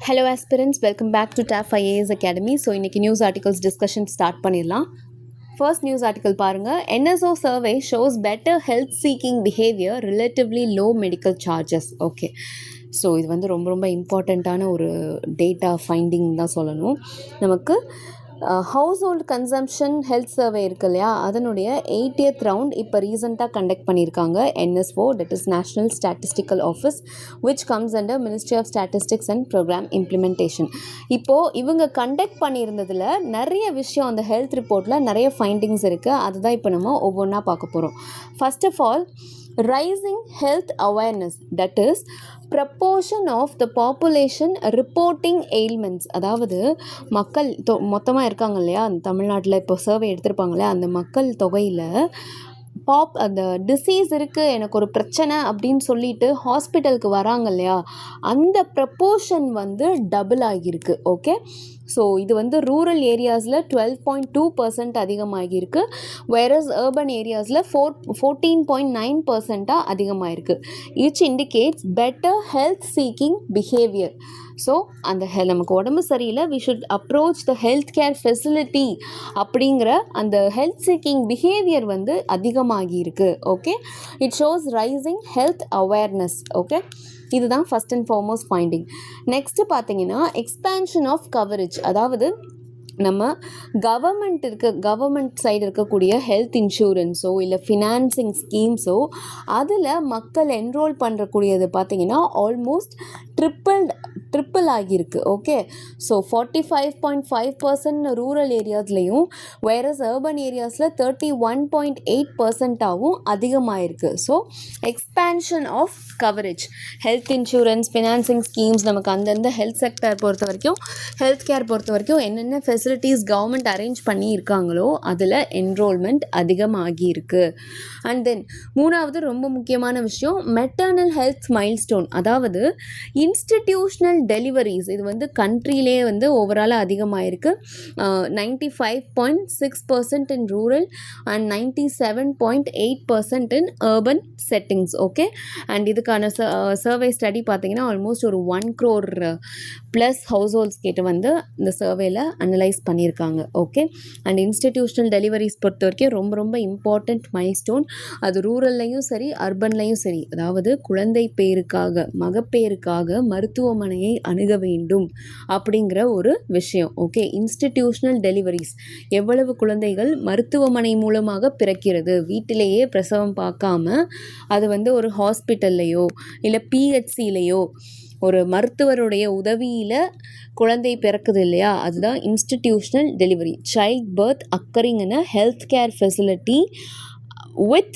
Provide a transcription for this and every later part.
Hello aspirants, welcome back to TAF IAS Academy. So இன்னைக்கு news articles discussion start பண்ணிடலாம். First news article பாருங்க. NSO Survey shows better health seeking behavior, relatively low medical charges. Okay. So இது வந்து ரொம்ப ரொம்ப இம்பார்ட்டண்ட்டான ஒரு data finding தான் சொல்லணும். நமக்கு house hold consumption health survey இருக்கு இல்லையா, அதனுடைய 80th ரவுண்ட் இப்போ ரீசெண்டாக கண்டக்ட் பண்ணியிருக்காங்க. NSO, that is National Statistical Office, which comes under Ministry of Statistics and Program Implementation. இப்போது இவங்க கண்டக்ட் பண்ணியிருந்ததில் நிறைய விஷயம் அந்த ஹெல்த் ரிப்போர்ட்டில் நிறைய ஃபைண்டிங்ஸ் இருக்குது. அதுதான் இப்போ நம்ம ஒவ்வொன்றா பார்க்க போகிறோம். First of all, rising health awareness, that is proportion of the population reporting ailments. அதாவது மக்கள் மொத்தமாக இருக்காங்க இல்லையா, தமிழ்நாட்டில் இப்போ சர்வே எடுத்திருப்பாங்க இல்லையா, அந்த மக்கள் தொகையில் அந்த டிசீஸ் இருக்குது, எனக்கு ஒரு பிரச்சனை அப்படின்னு சொல்லிட்டு ஹாஸ்பிட்டலுக்கு வராங்க இல்லையா, அந்த ப்ரப்போர்ஷன் வந்து டபுள் ஆகியிருக்கு. ஓகே, ஸோ இது வந்து ரூரல் ஏரியாஸில் 12.2% அதிகமாகியிருக்கு, வேரஸ் அர்பன் ஏரியாஸில் 14.9% அதிகமாகிருக்கு. Which indicates better health seeking behaviour. ஸோ அந்த நமக்கு உடம்பு சரியில்லை, we should approach the health care facility அப்படிங்கிற அந்த ஹெல்த் சீக்கிங் பிஹேவியர் வந்து அதிகமாகி இருக்கு. Okay, it shows rising health awareness. Okay, இதுதான் first and foremost finding. Next பார்த்தீங்கன்னா எக்ஸ்பேன்ஷன் ஆஃப் கவரேஜ். அதாவது நம்ம கவர்மெண்ட் சைடு இருக்கக்கூடிய ஹெல்த் இன்சூரன்ஸோ இல்லை ஃபினான்சிங் ஸ்கீம்ஸோ அதில் மக்கள் என்ரோல் பண்ணுறக்கூடியது பார்த்திங்கன்னா ஆல்மோஸ்ட் ட்ரிப்பிள் ஆகியிருக்கு. ஓகே, ஸோ 45.5% ரூரல் ஏரியாஸ்லேயும் வேரஸ் அர்பன் ஏரியாஸில் 31.8%ஆகவும் அதிகமாகிருக்கு. So expansion of coverage, health insurance, financing schemes, நமக்கு அந்தந்த ஹெல்த் செக்டர் பொறுத்த வரைக்கும், ஹெல்த் கேர் பொறுத்த வரைக்கும் என்னென்ன ஃபெசிலிட்டிஸ் கவர்மெண்ட் அரேஞ்ச் பண்ணி இருக்காங்களோ அதில் என்ரோல்மெண்ட் அதிகமாகியிருக்கு. அண்ட் தென் மூணாவது ரொம்ப முக்கியமான விஷயம், மெட்டர்னல் ஹெல்த் மைல்ஸ்டோன். அதாவது இன்ஸ்டிடியூஷனல் டெலிவரிஸ், இது வந்து கண்ட்ரியிலே வந்து ஓவராலாக அதிகமாகிருக்கு. 95.6% in rural and 97.8% in urban settings. Okay, and இதுக்கான சர்வே ஸ்டடி பார்த்தீங்கன்னா ஆல்மோஸ்ட் ஒரு 1 crore ப்ளஸ் ஹவுஸ் ஹோல்ட்ஸ் கிட்ட வந்து இந்த சர்வேல அனலைஸ் பண்ணியிருக்காங்க. ஓகே, அண்ட் இன்ஸ்டிடியூஷனல் டெலிவரிஸ் பொறுத்த வரைக்கும் ரொம்ப ரொம்ப இம்பார்ட்டண்ட் மைல்ஸ்டோன். அது ரூரல்லையும் சரி அர்பன்லையும் சரி. அதாவது குழந்தை பேருக்காக, மகப்பேருக்காக மருத்துவமனையை அணுக வேண்டும் அப்படிங்கிற ஒரு விஷயம். ஓகே, இன்ஸ்டிடியூஷனல் டெலிவரிஸ், எவ்வளவு குழந்தைகள் மருத்துவமனை மூலமாக பிறக்கிறது, வீட்டிலேயே பிரசவம் பார்க்காம அது வந்து ஒரு ஹாஸ்பிட்டல்லையோ இல்லை பிஹெச்சிலேயோ ஒரு மருத்துவருடைய உதவியில் குழந்தை பிறக்குது இல்லையா, அதுதான் institutional delivery. Child birth occurring in a health care facility with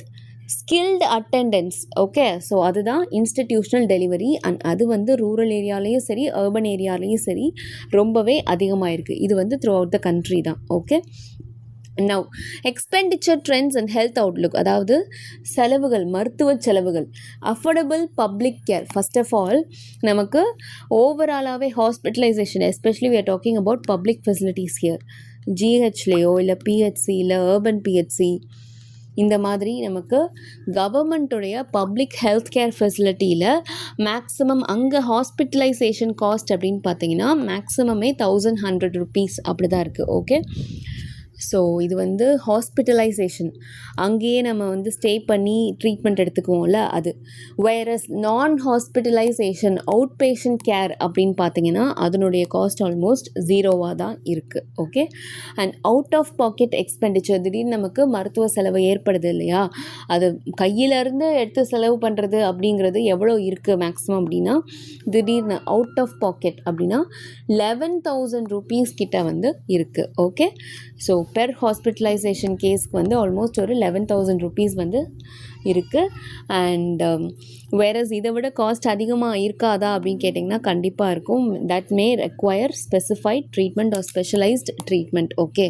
skilled attendance. Okay, so அதுதான் இன்ஸ்டிடியூஷனல் டெலிவரி. அண்ட் அது வந்து ரூரல் ஏரியாலையும் சரி அர்பன் ஏரியாலையும் சரி ரொம்பவே அதிகமாக இருக்குது. இது வந்து த்ரூ அவுட் த கண்ட்ரி தான். Okay, now expenditure trends and health outlook. அதாவது செலவுகள், மருத்துவ செலவுகள், affordable public care. First of all நமக்கு ஓவராலாகவே hospitalisation, especially we are talking about public facilities here, ஜிஹெச்லேயோ இல்லை பிஹெச்சி இல்லை அர்பன் பிஹெச்சி, இந்த மாதிரி நமக்கு கவர்மெண்ட்டுடைய பப்ளிக் ஹெல்த் கேர் ஃபெசிலிட்டியில் மேக்ஸிமம் அங்கே ஹாஸ்பிட்டலைசேஷன் காஸ்ட் அப்படின்னு பார்த்தீங்கன்னா மேக்ஸிமமே 1100 rupees அப்படி தான் இருக்குது. ஓகே, ஸோ இது வந்து ஹாஸ்பிட்டலைசேஷன், அங்கேயே நம்ம வந்து ஸ்டே பண்ணி ட்ரீட்மெண்ட் எடுத்துக்குவோம்ல அது. வேரஸ் நான் ஹாஸ்பிட்டலைசேஷன் அவுட் பேஷண்ட் கேர் அப்படின்னு பார்த்தீங்கன்னா அதனுடைய காஸ்ட் ஆல்மோஸ்ட் 0 தான் இருக்குது. Okay, and out of pocket expenditure, திடீர்னு நமக்கு மருத்துவ செலவு ஏற்படுது இல்லையா, அது கையிலேருந்து எடுத்து செலவு பண்ணுறது அப்படிங்கிறது எவ்வளோ இருக்குது மேக்ஸிமம் அப்படின்னா, திடீர்னு அவுட் ஆஃப் பாக்கெட் அப்படின்னா 11,000 rupees கிட்ட வந்து இருக்குது. ஓகே, ஸோ பெர் ஹாஸ்பிட்டலைசேஷன் கேஸ்க்கு வந்து ஆல்மோஸ்ட் ஒரு 11,000 rupees வந்து இருக்குது. அண்ட் வேரஸ் இதை விட காஸ்ட் அதிகமாக இருக்காதா அப்படின்னு கேட்டிங்கன்னா கண்டிப்பாக இருக்கும். That may require specified treatment R specialised treatment. Okay,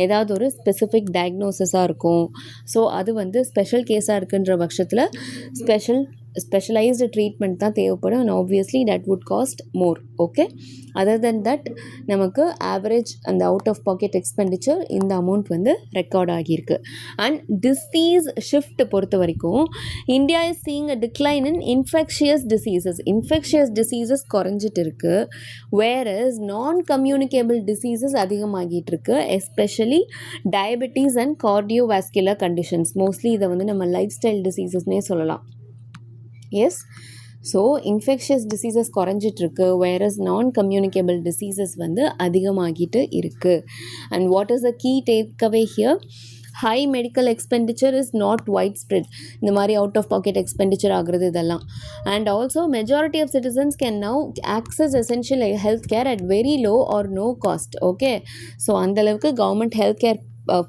ஏதாவது ஒரு ஸ்பெசிஃபிக் டயக்னோசிஸாக இருக்கும். ஸோ அது வந்து ஸ்பெஷல் கேஸாக இருக்குன்ற பட்சத்தில் ஸ்பெஷல் ஸ்பெஷலைஸ்டு ட்ரீட்மெண்ட் தான் தேவைப்படும் and obviously that would cost more. Okay, other than that நமக்கு ஆவரேஜ் அந்த அவுட் ஆஃப் பாக்கெட் எக்ஸ்பெண்டிச்சர் இந்த அமௌண்ட் வந்து ரெக்கார்ட் ஆகியிருக்கு. அண்ட் டிசீஸ் ஷிஃப்ட் பொறுத்த வரைக்கும் India is seeing a decline in infectious diseases குறைஞ்சிட்டு இருக்கு. வேரஸ் நான் கம்யூனிகேபிள் டிசீசஸ் அதிகமாகிட்டு இருக்கு, especially diabetes and cardiovascular conditions. Mostly இதை வந்து நம்ம லைஃப் ஸ்டைல் டிசீசஸ்னே சொல்லலாம். எஸ், ஸோ இன்ஃபெக்ஷியஸ் டிசீசஸ் குறைஞ்சிட்ருக்கு, வேரஸ் நான் கம்யூனிகேபிள் டிசீசஸ் வந்து அதிகமாகிட்டு இருக்குது. And what is the key take away here? High medical expenditure is not wide spread. இந்த மாதிரி அவுட் ஆஃப் பாக்கெட் எக்ஸ்பெண்டிச்சர் ஆகுறது இதெல்லாம். And also majority of citizens can now access essential health care at very low or no cost. Okay, so அந்தளவுக்கு government health care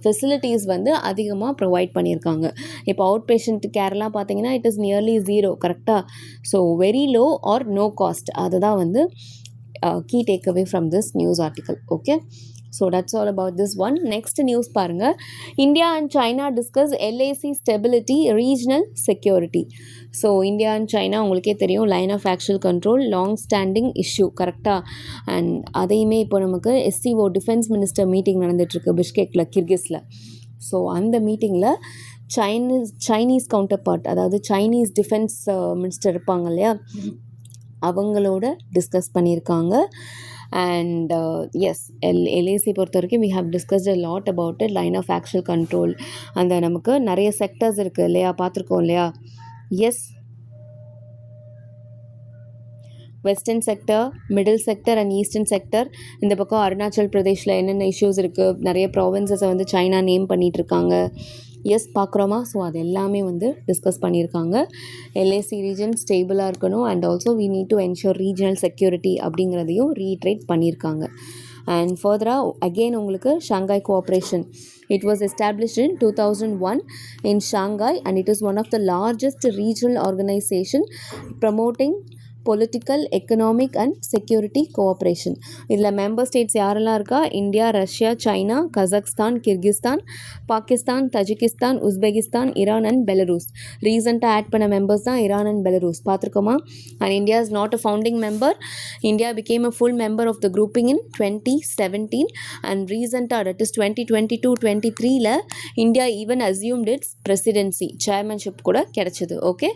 facilities வந்து அதிகமாக provide பண்ணியிருக்காங்க. இப்போ out patient கேர்லாம் பார்த்தீங்கன்னா இட் இஸ் நியர்லி ஜீரோ. கரெக்டாக? So very low or no cost, அதுதான் வந்து key take away from this news article. Okay, so that's all about this one. Next news பாருங்கள். India and China discuss LAC stability regional security. So India and China உங்களுக்கே தெரியும், line of actual control long standing issue. கரெக்டாக? And அதையுமே இப்போ நமக்கு SEO defence minister meeting நடந்துகிட்ருக்கு பிஷ்கெக்கில், கிர்கிஸில். So அந்த மீட்டிங்கில் சைனீஸ் கவுண்டர் பார்ட், அதாவது சைனீஸ் டிஃபென்ஸ் மினிஸ்டர் இருப்பாங்க இல்லையா, அவங்களோட டிஸ்கஸ் பண்ணியிருக்காங்க. அண்ட் எஸ், எல்ஏசி பொறுத்த வரைக்கும் we have discussed a lot about it, line of actual control. அந்த நமக்கு நிறைய செக்டர்ஸ் இருக்குது இல்லையா, பார்த்துருக்கோம் இல்லையா. Yes, western sector, middle sector and eastern sector. இந்த பக்கம் அருணாச்சல் பிரதேஷில் என்னென்ன இஷ்யூஸ் இருக்குது, நிறைய ப்ராவின்சஸை வந்து சைனா நேம் பண்ணிகிட்ருக்காங்க. எஸ், பார்க்குறோமா? ஸோ அது எல்லாமே வந்து டிஸ்கஸ் பண்ணியிருக்காங்க. எல்ஏசி ரீஜன் ஸ்டேபிளாக இருக்கணும் and also we need to ensure regional security அப்படிங்கிறதையும் ரீட்ரேட் பண்ணியிருக்காங்க. அண்ட் ஃபர்தராக அகெயின் உங்களுக்கு Shanghai cooperation, it was established in 2001 in Shanghai and it is one of the largest regional organization promoting political, economic and security cooperation. இதில் member states யாரெல்லாம் இருக்கா? India, Russia, China, Kazakhstan, Kyrgyzstan, Pakistan, Tajikistan, Uzbekistan, Iran and Belarus. ரீசெண்டாக add பண்ண members தான் Iran and Belarus. பார்த்துருக்கோமா? And India is not a founding member. India became a full member of the grouping in 2017 and ரீசெண்டாக that is 2022-23 India even assumed its presidency, chairmanship கூட கிடைச்சது. Okay,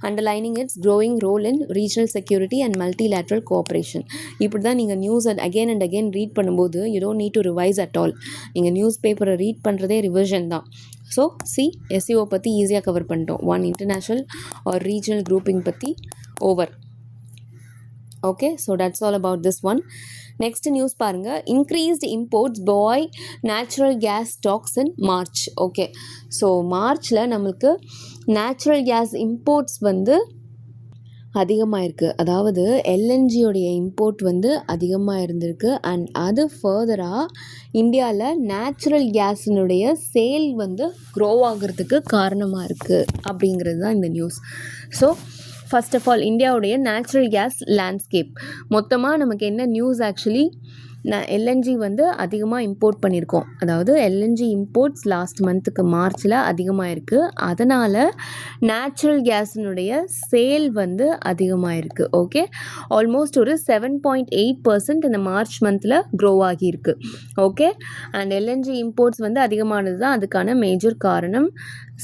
underlining its growing role in regional security and multilateral cooperation. இப்படி தான் நீங்கள் news again and again read பண்ணும்போது you don't need to revise at all. நீங்கள் news பேப்பரை read பண்ணுறதே revision தான். ஸோ எஸ்சிஓ பற்றி ஈஸியாக கவர் பண்ணிட்டோம். One international or regional grouping பற்றி over. Okay, so that's all about this one. Next news பாருங்கள். Increased imports by natural gas stocks in March. Okay, so மார்ச்சில் நம்மளுக்கு நேச்சுரல் கேஸ் இம்போர்ட்ஸ் வந்து அதிகமாக இருக்குது. அதாவது எல்என்ஜியோடைய இம்போர்ட் வந்து அதிகமாக இருந்திருக்கு. அண்ட் அது ஃபர்தராக இந்தியாவில் நேச்சுரல் கேஸினுடைய சேல் வந்து க்ரோ ஆகிறதுக்கு காரணமாக இருக்குது அப்படிங்கிறது தான் இந்த news. So first of all இந்தியாவுடைய நேச்சுரல் கேஸ் லேண்ட்ஸ்கேப் மொத்தமாக நமக்கு என்ன நியூஸ்? ஆக்சுவலி எல்என்ஜி வந்து அதிகமாக இம்போர்ட் பண்ணியிருக்கோம். அதாவது எல்என்ஜி இம்போர்ட்ஸ் லாஸ்ட் மந்த்துக்கு மார்ச்சில் அதிகமாக இருக்குது. அதனால் நேச்சுரல் கேஸினுடைய சேல் வந்து அதிகமாக இருக்குது. ஓகே, ஆல்மோஸ்ட் ஒரு 7.8% இந்த மார்ச் மந்தில் க்ரோ ஆகியிருக்கு. ஓகே, அண்ட் எல்என்ஜி இம்போர்ட்ஸ் வந்து அதிகமானது தான் அதுக்கான மேஜர் காரணம்.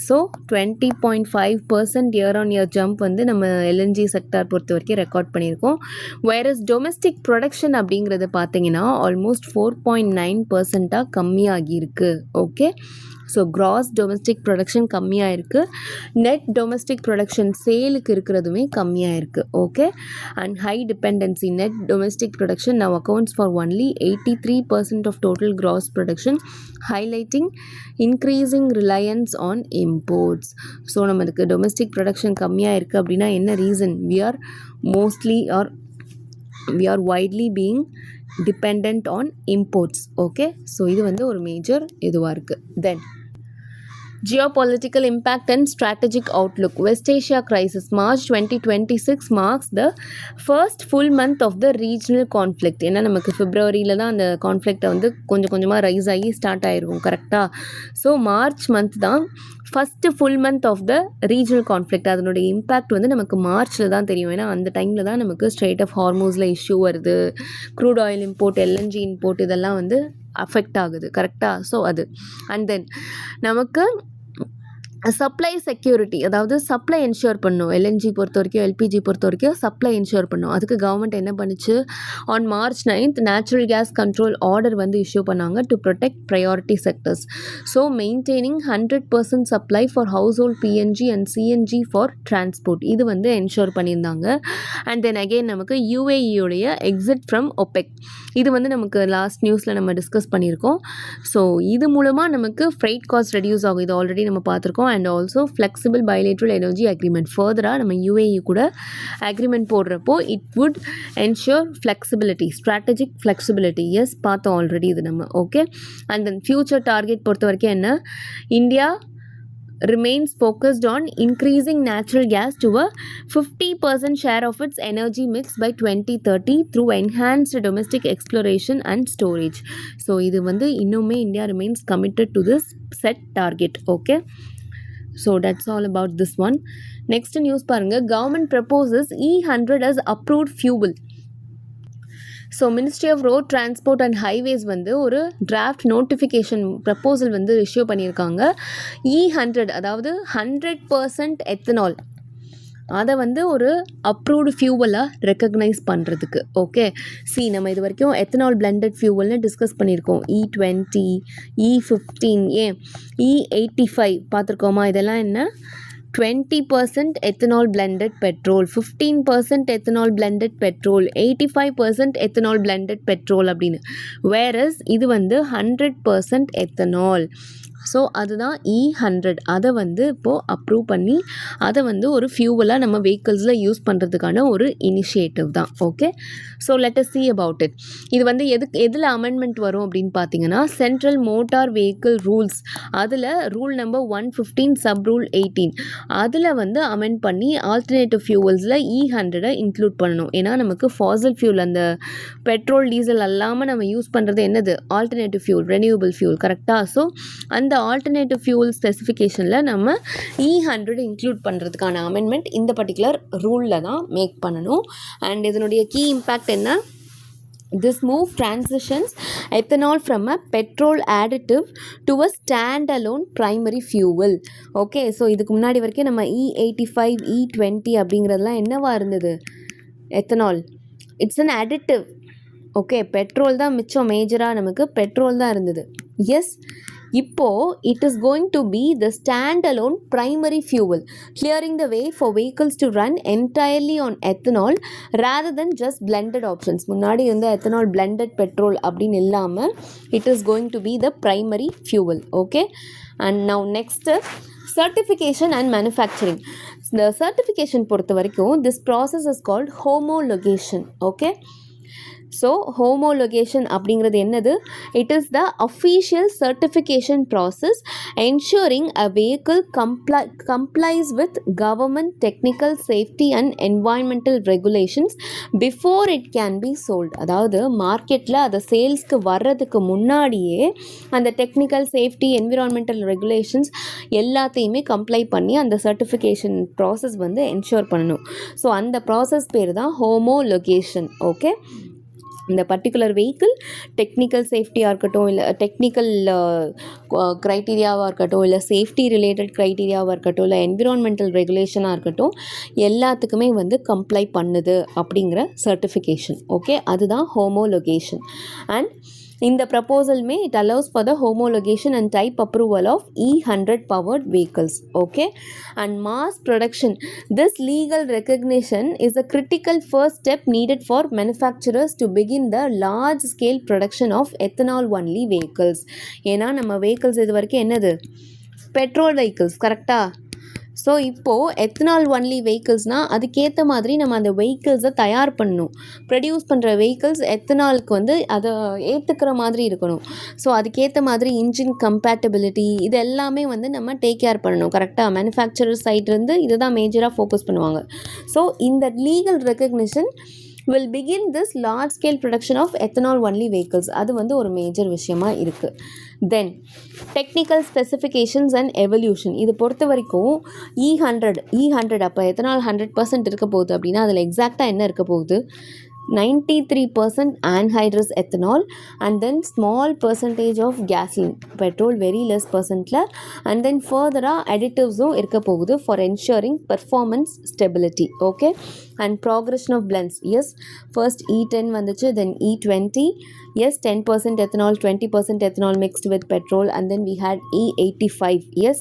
So 20.5% year on year jump வந்து நம்ம எல்என்ஜி செக்டார் பொறுத்த வரைக்கும் ரெக்கார்ட் பண்ணியிருக்கோம். வைரஸ் டொமெஸ்டிக் ப்ரொடக்ஷன் அப்படிங்கிறது பார்த்தீங்கன்னா ஆல்மோஸ்ட் 4.9% கம்மியாகியிருக்கு. Okay, so gross domestic production கம்மியாக இருக்குது. நெட் டொமெஸ்டிக் ப்ரொடக்ஷன் சேலுக்கு இருக்கிறதுமே கம்மியாக இருக்குது. Okay, and high dependency net domestic production now accounts for only 83% of total gross production, highlighting increasing reliance on imports. So நமக்கு டொமெஸ்டிக் ப்ரொடக்ஷன் கம்மியாக இருக்குது அப்படின்னா என்ன reason? we are widely being dependent on imports. Okay, so இது வந்து ஒரு major இதுவாக இருக்குது. தென் Geopolitical impact and strategic outlook. West Asia crisis. March 2026 marks the first full month of the regional conflict. ஏன்னா நமக்கு பிப்ரவரியில் தான் அந்த கான்ஃப்ளிக்டை வந்து கொஞ்சம் கொஞ்சமாக ரைஸ் ஆகி ஸ்டார்ட் ஆகிருக்கும் கரெக்டாக. ஸோ மார்ச் மந்த் தான் first full month of the regional conflict. அதனுடைய இம்பேக்ட் வந்து நமக்கு மார்ச்சில் தான் தெரியும். ஏன்னா அந்த டைமில் தான் நமக்கு ஸ்ட்ரெயிட் ஆஃப் ஹார்மோஸில் இஷ்யூ வருது, crude oil import, LNG import இதெல்லாம் வந்து அஃபெக்ட் ஆகுது கரெக்டாக. ஸோ அது அண்ட் தென் நமக்கு சப்ளை செக்யூரிட்டி, அதாவது சப்ளை என்ஷூர் பண்ணும். எல்என்ஜி பொறுத்த வரைக்கும், எல்பிஜி பொறுத்த வரைக்கும் சப்ளை என்ஷூர் பண்ணும். அதுக்கு கவர்மெண்ட் என்ன பண்ணுச்சு, on March 9th natural gas control order வந்து இஷ்யூ பண்ணாங்க to protect priority sectors. So maintaining 100% supply for house hold PNG and CNG for transport, இது வந்து என்ஷூர் பண்ணியிருந்தாங்க. அண்ட் தென் அகெயின் நமக்கு யூஏஇயோடைய எக்ஸிட் ஃப்ரம் ஒபெக், இது வந்து நமக்கு லாஸ்ட் நியூஸில் நம்ம டிஸ்கஸ் பண்ணியிருக்கோம். ஸோ இது மூலமாக நமக்கு ஃப்ரைட் காஸ்ட் ரெடியூஸ் ஆகும், இது ஆல்ரெடி நம்ம பார்த்துருக்கோம். And also flexible bilateral energy agreement, ஃபர்தராக நம்ம யூஏஇ கூட அக்ரிமெண்ட் போடுறப்போ it would ensure flexibility, strategic flexibility. Yes பார்த்தோம் ஆல்ரெடி இது நம்ம. Okay. And then future target பொறுத்த வரைக்கும் என்ன, India remains focused on increasing natural gas to a 50% share of its energy mix by 2030 through enhanced domestic exploration and storage. So இது வந்து இன்னுமே India remains committed to this set target. Okay. So that's all about this one. Next news பாருங்க, government proposes E100 as approved fuel. So ministry of road transport and highways வந்து ஒரு draft notification proposal வந்து issue பண்ணியிருக்காங்க. E100 அதாவது 100% ethanol, அதை வந்து ஒரு approved ஃபியூவலாக ரெக்கக்னைஸ் பண்ணுறதுக்கு. ஓகே. நம்ம இது வரைக்கும் எத்தனால் பிளெண்டட் ஃபியூவல்னு டிஸ்கஸ் பண்ணியிருக்கோம். E20, E15, E85 பார்த்துருக்கோமா? இதெல்லாம் என்ன, 20% ethanol blended petrol, 15% ethanol blended petrol, 85% ethanol blended petrol அப்படின்னு. whereas இது வந்து 100% ethanol. ஸோ அதுதான் E100. அதை வந்து இப்போது அப்ரூவ் பண்ணி அதை வந்து ஒரு ஃபியூவலாக நம்ம வெஹிக்கிள்ஸில் யூஸ் பண்ணுறதுக்கான ஒரு இனிஷியேட்டிவ் தான். Okay. So let us see about it. இது வந்து எதில் அமெண்ட்மெண்ட் வரும் அப்படின்னு பார்த்தீங்கன்னா, சென்ட்ரல் மோட்டார் வெஹிக்கிள் ரூல்ஸ், அதில் ரூல் நம்பர் 115 சப் ரூல் 18, அதில் வந்து அமெண்ட் பண்ணி ஆல்டர்னேட்டிவ் ஃபியூவல்ஸில் E100 இன்க்ளூட் பண்ணணும். ஏன்னா நமக்கு ஃபாசில் ஃபியூல், அந்த பெட்ரோல் டீசல் அல்லாமல் நம்ம யூஸ் பண்ணுறது என்னது, ஆல்டர்னேட்டிவ் ஃபியூல், ரெனியூவபிள் ஃபியூல் கரெக்டாக. ஸோ அந்த ஆல்டர்னேட்டிவ் ஃபியூல் ஸ்பெசிஃபிகேஷனில் நம்ம E100 இன்க்ளூட் பண்ணுறதுக்கான அமெண்ட்மெண்ட் இந்த பர்டிகுலர் ரூலில் தான் மேக் பண்ணணும். அண்ட் இதனுடைய கீ இம்பேக்ட் என்ன, this move transitions ethanol from a petrol additive to a standalone primary fuel. Okay. So இதுக்கு முன்னாடி வரைக்கும் நம்ம E85, E20 அப்படிங்கிறதுலாம் என்னவா இருந்தது, ethanol it's an additive. Okay. Petrol தான் மிச்சம், மேஜராக நமக்கு பெட்ரோல் தான் இருந்தது. எஸ், இப்போது it is going to be the standalone primary fuel, clearing the way for vehicles to run entirely on ethanol rather than just blended options. முன்னாடி வந்து ethanol blended petrol அப்படின்னு இல்லாமல் it is going to be the primary fuel. Okay. And now next certification and manufacturing. The certification பொறுத்த வரைக்கும் this process is called homologation. Okay. So homologation அப்படிங்கிறது என்னது, it is the official certification process ensuring a vehicle complies with government technical safety and environmental regulations before it can be sold. அதாவது மார்க்கெட்டில் அதை சேல்ஸ்க்கு வர்றதுக்கு முன்னாடியே அந்த டெக்னிக்கல் சேஃப்டி, என்விரான்மெண்டல் ரெகுலேஷன்ஸ் எல்லாத்தையுமே கம்ப்ளை பண்ணி அந்த சர்டிஃபிகேஷன் ப்ராசஸ் வந்து என்ஷூர் பண்ணணும். ஸோ அந்த ப்ராசஸ் பேர் தான் ஹோமோலொகேஷன். ஓகே. இந்த பர்டிகுலர் வெஹிக்கிள் டெக்னிக்கல் சேஃப்டியாக இருக்கட்டும், இல்லை டெக்னிக்கல் க்ரைட்டீரியாவாக இருக்கட்டும், இல்லை சேஃப்டி ரிலேட்டட் க்ரைட்டீரியாவாக இருக்கட்டும், இல்லை என்விரான்மெண்டல் ரெகுலேஷனாக இருக்கட்டும், எல்லாத்துக்குமே வந்து கம்ப்ளை பண்ணுது அப்படிங்கிற சர்டிஃபிகேஷன். ஓகே. அதுதான் ஹோமோலொகேஷன். அண்ட் இந்த ப்ரப்போசல்மே it allows for the homologation and type approval of E100 powered vehicles. Okay. And mass production, this legal recognition is a critical first step needed for manufacturers to begin the large scale production of ethanol only vehicles. ஏன்னா நம்ம vehicles இது வரைக்கும் என்னது, petrol vehicles கரெக்டாக. So இப்போது ethanol only வெஹிக்கிள்ஸ்னால் அதுக்கேற்ற மாதிரி நம்ம அந்த வெஹிக்கிள்ஸை தயார் பண்ணணும். ப்ரொடியூஸ் பண்ணுற வெஹிக்கிள்ஸ் எத்தனாலுக்கு வந்து அதை ஏற்றுக்கிற மாதிரி இருக்கணும். ஸோ அதுக்கேற்ற மாதிரி இன்ஜின் கம்பேட்டபிலிட்டி இது எல்லாமே வந்து நம்ம டேக் கேர் பண்ணணும். கரெக்டாக மேனுஃபேக்சரர் சைட்லேருந்து இதை தான் மேஜராக ஃபோக்கஸ் பண்ணுவாங்க. ஸோ இந்த legal recognition will begin this large scale production of ethanol only vehicles. அது வந்து ஒரு மேஜர் விஷயமா இருக்குது. தென் டெக்னிக்கல் ஸ்பெசிஃபிகேஷன்ஸ் அண்ட் எவல்யூஷன் இது பொறுத்த வரைக்கும் E100 அப்போ எத்தனால் 100% இருக்க போகுது அப்படின்னா அதில் எக்ஸாக்டாக என்ன இருக்க போகுது, 93% anhydrous ethanol and then small percentage of gasoline, petrol very less percentல, and then further additives இருக்க போகுது for ensuring performance stability. Okay, and progression of blends, yes, first E10 வந்துச்சு, then E20, yes, 10% ethanol, 20% ethanol mixed with petrol, and then we had E85, yes,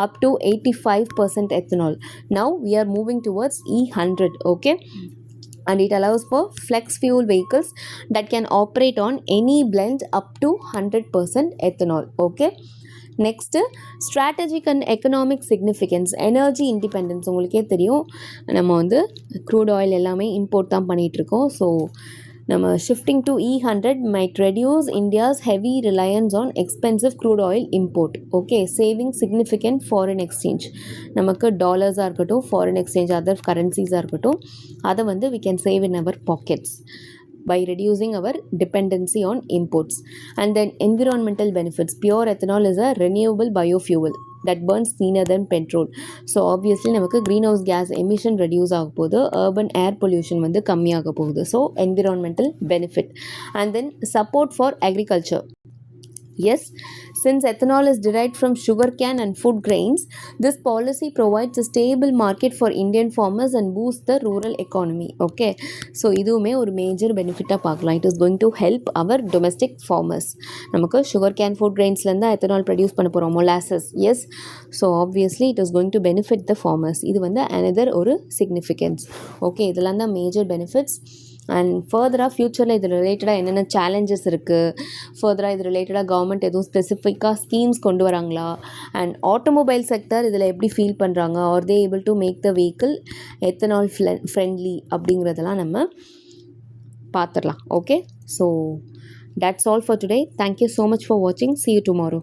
up to 85% ethanol. Now we are moving towards E100. Okay, and it allows for flex fuel vehicles that can operate on any blend up to 100% ethanol. Okay, next strategic and economic significance, energy independence. உங்களுக்கே தெரியும் நம்ம வந்து crude oil எல்லாமே import தான் பண்ணிகிட்ருக்கோம். So நம்ம shifting to E100 might reduce India's heavy reliance on expensive crude oil import. Okay, saving significant foreign exchange. நமக்கு டாலர்ஸாக இருக்கட்டும், ஃபாரின் எக்ஸ்சேஞ்ச் அதர் கரன்சிஸாக இருக்கட்டும், அதை வந்து we can save in our pockets by reducing our dependency on imports. And then environmental benefits. Pure ethanol is a renewable biofuel that burns cleaner than petrol. So obviously நமக்கு greenhouse gas emission reduce ஆக போகுது, urban air pollution வந்து கம்மியாக போகுது. So environmental benefit. And then support for agriculture. Yes, since ethanol is derived from sugarcane and food grains, this policy provides a stable market for Indian farmers and boosts the rural economy. Okay, so இதுவுமே ஒரு major பெனிஃபிட்டாக பார்க்கலாம். It is going to help our domestic farmers. நமக்கு sugarcane food கிரெயின்ஸ்லேருந்து ethanol produce பண்ண போகிறோம், molasses. Yes, so obviously it is going to benefit the farmers. இது வந்து அனதர் ஒரு சிக்னிஃபிகன்ஸ். ஓகே, இதெல்லாம் தான் மேஜர் பெனிஃபிட்ஸ். அண்ட் ஃபர்தராக ஃப்யூச்சரில் இது ரிலேட்டடாக என்னென்ன சேலஞ்சஸ் இருக்குது, ஃபர்தராக இது ரிலேட்டடாக கவர்மெண்ட் எதுவும் ஸ்பெசிஃபிக்காக ஸ்கீம்ஸ் கொண்டு வராங்களா, அண்ட் ஆட்டோமொபைல் செக்டர் இதில் எப்படி ஃபீல் பண்ணுறாங்க, are they able to make the vehicle ethanol friendly அப்படிங்கிறதெல்லாம் நம்ம பார்த்துடலாம். Okay, so that's all for today. Thank you so much for watching. See you tomorrow.